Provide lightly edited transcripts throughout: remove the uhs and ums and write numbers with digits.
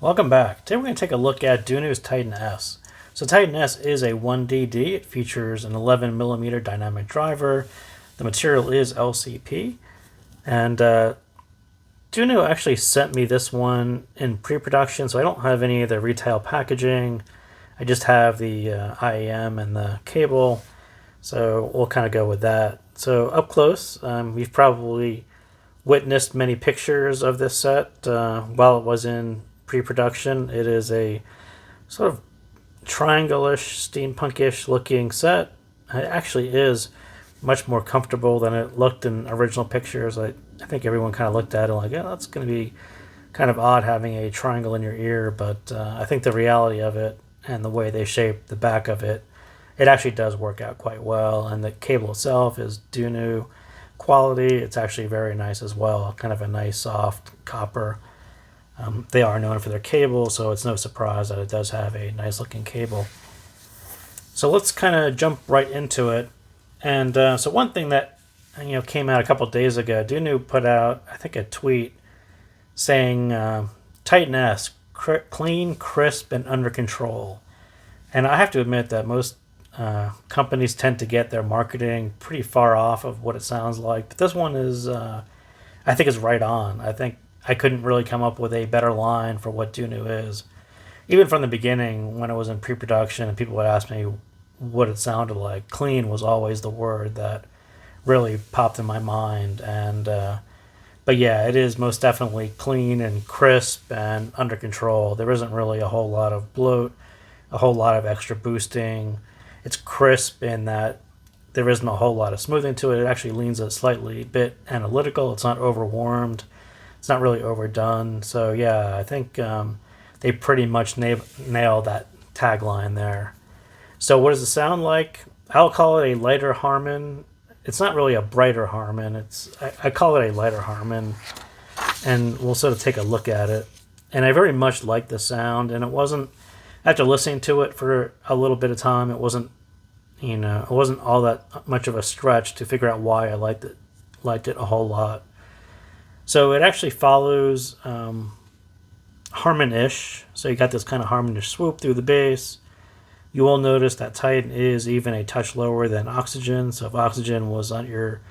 Welcome back. Today we're going to take a look at DUNU's Titan S. So Titan S is a 1DD. It features an 11mm dynamic driver. The material is LCP. And DUNU actually sent me this one in pre-production, so I don't have any of the retail packaging. I just have the IEM and the cable, so we'll kind of go with that. So up close, we've probably witnessed many pictures of this set while it was in pre-production. It is a sort of triangle-ish, steampunkish looking set. It actually is much more comfortable than it looked in original pictures. I think everyone kind of looked at it like, yeah, that's going to be kind of odd having a triangle in your ear, but I think the reality of it and the way they shape the back of it, it actually does work out quite well. And the cable itself is DUNU quality. It's actually very nice as well, kind of a nice soft copper. They are known for their cable, so it's no surprise that it does have a nice looking cable. So let's kind of jump right into it. And so one thing that came out a couple days ago, DUNU put out, I think, a tweet saying Titan S, clean, crisp, and under control. And I have to admit that most companies tend to get their marketing pretty far off of what it sounds like. But this one is, I think, is right on. I think I couldn't really come up with a better line for what DUNU is. Even from the beginning, when it was in pre-production and people would ask me what it sounded like, clean was always the word that really popped in my mind. And but yeah, it is most definitely clean and crisp and under control. There isn't really a whole lot of bloat, a whole lot of extra boosting. It's crisp in that there isn't a whole lot of smoothing to it. It actually leans a slightly bit analytical. It's not overwarmed. It's not really overdone. So yeah, I think they pretty much nailed that tagline there. So what does it sound like? I'll call it a lighter Harman. It's not really a brighter Harman. I call it a lighter Harman, and we'll sort of take a look at it. And I very much like the sound, and it wasn't, after listening to it for a little bit of time, it wasn't all that much of a stretch to figure out why I liked it a whole lot. So it actually follows Harman-ish. So you got this kind of Harman-ish swoop through the bass. You will notice that Titan is even a touch lower than Oxygen. So if Oxygen was on your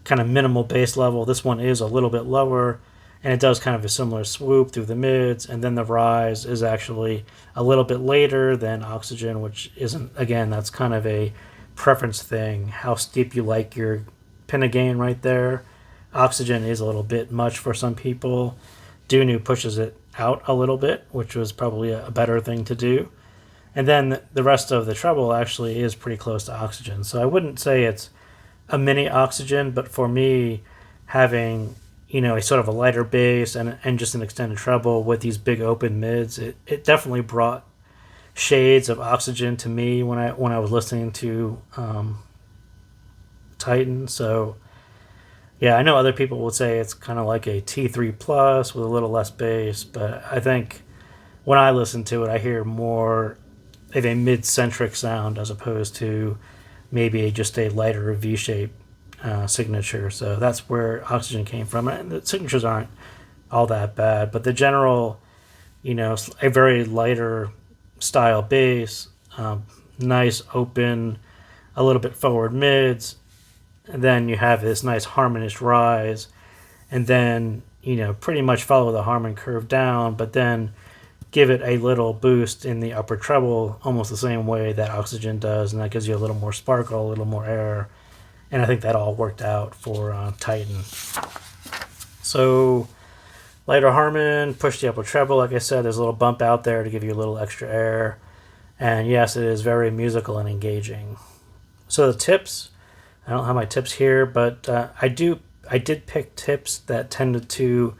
kind of minimal bass level, this one is a little bit lower. And it does kind of a similar swoop through the mids. And then the rise is actually a little bit later than Oxygen, which isn't, again, that's kind of a preference thing. How steep you like your pinna gain right there. Oxygen is a little bit much for some people. DUNU pushes it out a little bit, which was probably a better thing to do. And then the rest of the treble actually is pretty close to Oxygen. So I wouldn't say it's a mini Oxygen, but for me, having a sort of a lighter bass and just an extended treble with these big open mids, it definitely brought shades of Oxygen to me when I was listening to Titan. So yeah, I know other people would say it's kind of like a T3 Plus with a little less bass, but I think when I listen to it, I hear more of a mid-centric sound as opposed to maybe just a lighter V-shape signature. So that's where Oxygen came from. And the signatures aren't all that bad, but the general, a very lighter style bass, nice open, a little bit forward mids, and then you have this nice Harman-ish rise, and then pretty much follow the Harman curve down, but then give it a little boost in the upper treble, almost the same way that Oxygen does, and that gives you a little more sparkle, a little more air, and I think that all worked out for Titan. So lighter Harman, push the upper treble. Like I said, there's a little bump out there to give you a little extra air, and yes, it is very musical and engaging. So the tips. I don't have my tips here, but I did pick tips that tended to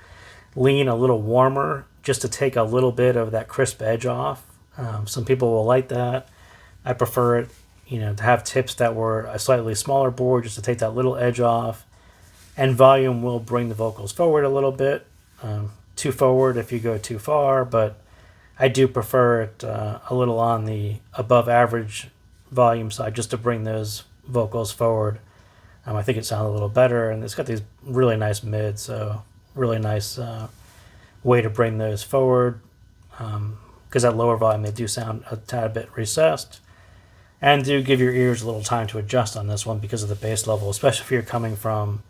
lean a little warmer, just to take a little bit of that crisp edge off. Some people will like that. I prefer it, to have tips that were a slightly smaller board, just to take that little edge off. And volume will bring the vocals forward a little bit, too forward if you go too far, but I do prefer it a little on the above average volume side, just to bring those vocals forward. I think it sounded a little better, and it's got these really nice mids, so really nice way to bring those forward. because at lower volume they do sound a tad bit recessed. And do give your ears a little time to adjust on this one because of the bass level, especially if you're coming from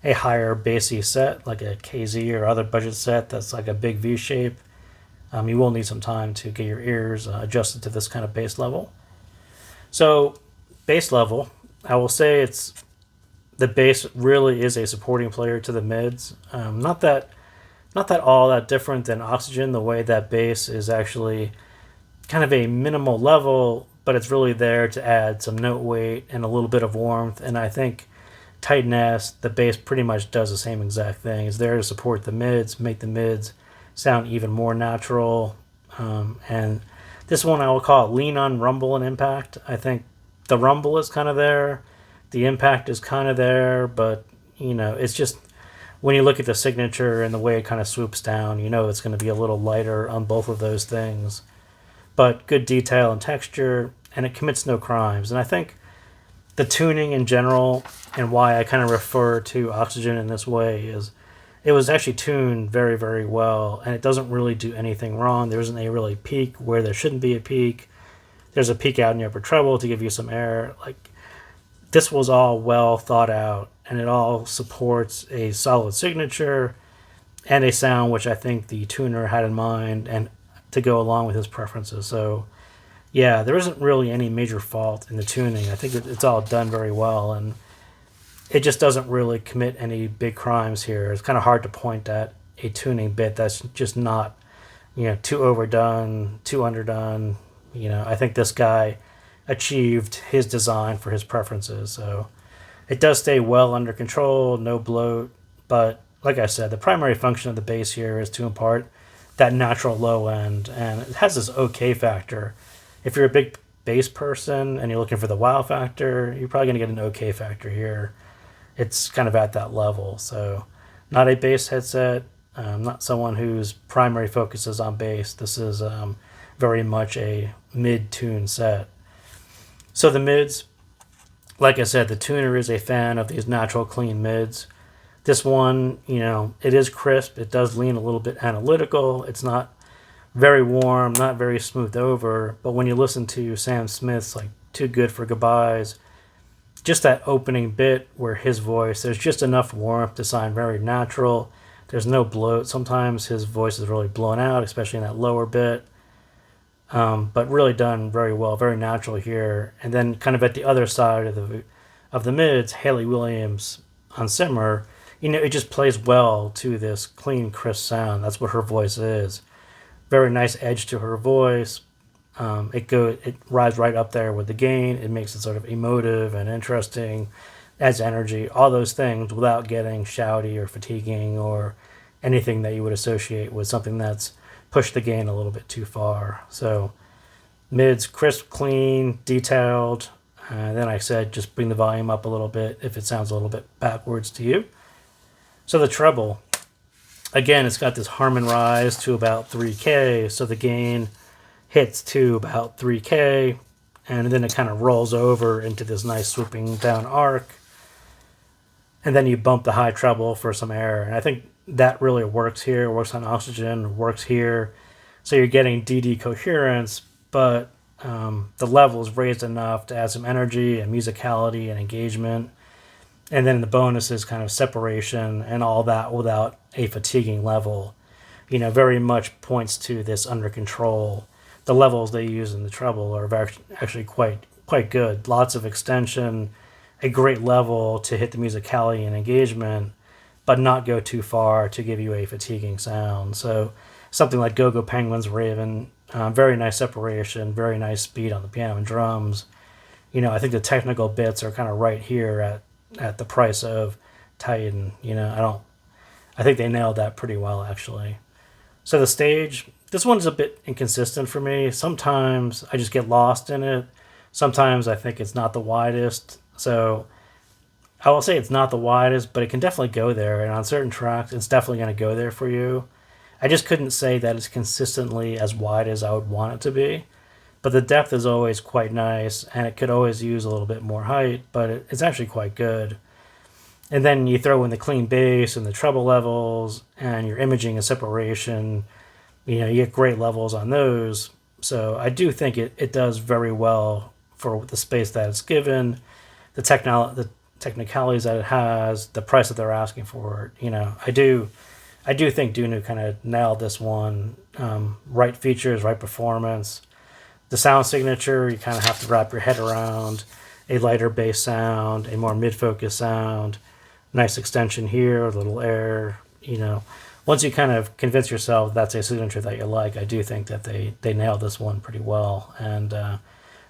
a higher bassy set like a KZ or other budget set that's like a big V shape. You will need some time to get your ears adjusted to this kind of bass level. So bass level, I will say the bass really is a supporting player to the mids. Not that all that different than Oxygen, the way that bass is actually kind of a minimal level, but it's really there to add some note weight and a little bit of warmth. And I think Titan S, the bass pretty much does the same exact thing. It's there to support the mids, make the mids sound even more natural. And this one I will call it lean on rumble and impact. I think the rumble is kind of there, the impact is kind of there, but it's just when you look at the signature and the way it kind of swoops down, it's going to be a little lighter on both of those things. But good detail and texture, and it commits no crimes. And I think the tuning in general, and why I kind of refer to Oxygen in this way, is it was actually tuned very, very well, and it doesn't really do anything wrong. There isn't a really peak where there shouldn't be a peak. There's a peak out in the upper treble to give you some air. Like, this was all well thought out, and it all supports a solid signature and a sound which I think the tuner had in mind and to go along with his preferences. So yeah, there isn't really any major fault in the tuning. I think it's all done very well, and it just doesn't really commit any big crimes here. It's kind of hard to point at a tuning bit that's just not, too overdone, too underdone. I think this guy achieved his design for his preferences. So it does stay well under control, no bloat, but like I said, the primary function of the bass here is to impart that natural low end, and it has this okay factor. If you're a big bass person and you're looking for the wow factor, you're probably going to get an okay factor here. It's kind of at that level. So not a bass headset, not someone whose primary focus is on bass. This is very much a mid-tune set. So the mids, like I said, the tuner is a fan of these natural clean mids. This one, it is crisp. It does lean a little bit analytical. It's not very warm, not very smoothed over. But when you listen to Sam Smith's like Too Good for Goodbyes, just that opening bit where his voice, there's just enough warmth to sound very natural. There's no bloat. Sometimes his voice is really blown out, especially in that lower bit. But really done very well, very natural here. And then kind of at the other side of the mids, Hayley Williams on Simmer, it just plays well to this clean, crisp sound. That's what her voice is. Very nice edge to her voice. It rides right up there with the gain. It makes it sort of emotive and interesting, adds energy, all those things without getting shouty or fatiguing or anything that you would associate with something that's pushed the gain a little bit too far. So mids, crisp, clean, detailed. Then I said just bring the volume up a little bit if it sounds a little bit backwards to you. So the treble, again, it's got this Harmon rise to about 3K, so the gain hits to about 3K, and then it kind of rolls over into this nice swooping down arc, and then you bump the high treble for some air, and I think that really works here, works on Oxygen, works here, so you're getting DD coherence, but the level is raised enough to add some energy and musicality and engagement. And then the bonus is kind of separation and all that without a fatiguing level. Very much points to this under control. The levels they use in the treble are actually quite good. Lots of extension, a great level to hit the musicality and engagement, but not go too far to give you a fatiguing sound. So something like Go-Go Penguin's Raven, very nice separation, very nice speed on the piano and drums. I think the technical bits are kind of right here at the price of Titan. I think they nailed that pretty well, actually. So the stage, this one's a bit inconsistent for me. Sometimes I just get lost in it. Sometimes I think it's not the widest. So I will say it's not the widest, but it can definitely go there. And on certain tracks, it's definitely going to go there for you. I just couldn't say that it's consistently as wide as I would want it to be. But the depth is always quite nice, and it could always use a little bit more height, but it's actually quite good. And then you throw in the clean bass and the treble levels, and your imaging and separation, You know, you get great levels on those. So I do think it does very well for the space that it's given, the technicalities that it has, the price that they're asking for it. You know, I do think DUNU kind of nailed this one. Right features, right performance. The sound signature, you kind of have to wrap your head around. A lighter bass sound, a more mid-focus sound, nice extension here, a little air. You know, once you kind of convince yourself that's a signature that you like, I do think that they nailed this one pretty well. And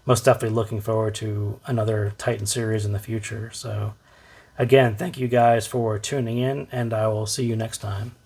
most definitely looking forward to another Titan series in the future. So again, thank you guys for tuning in, and I will see you next time.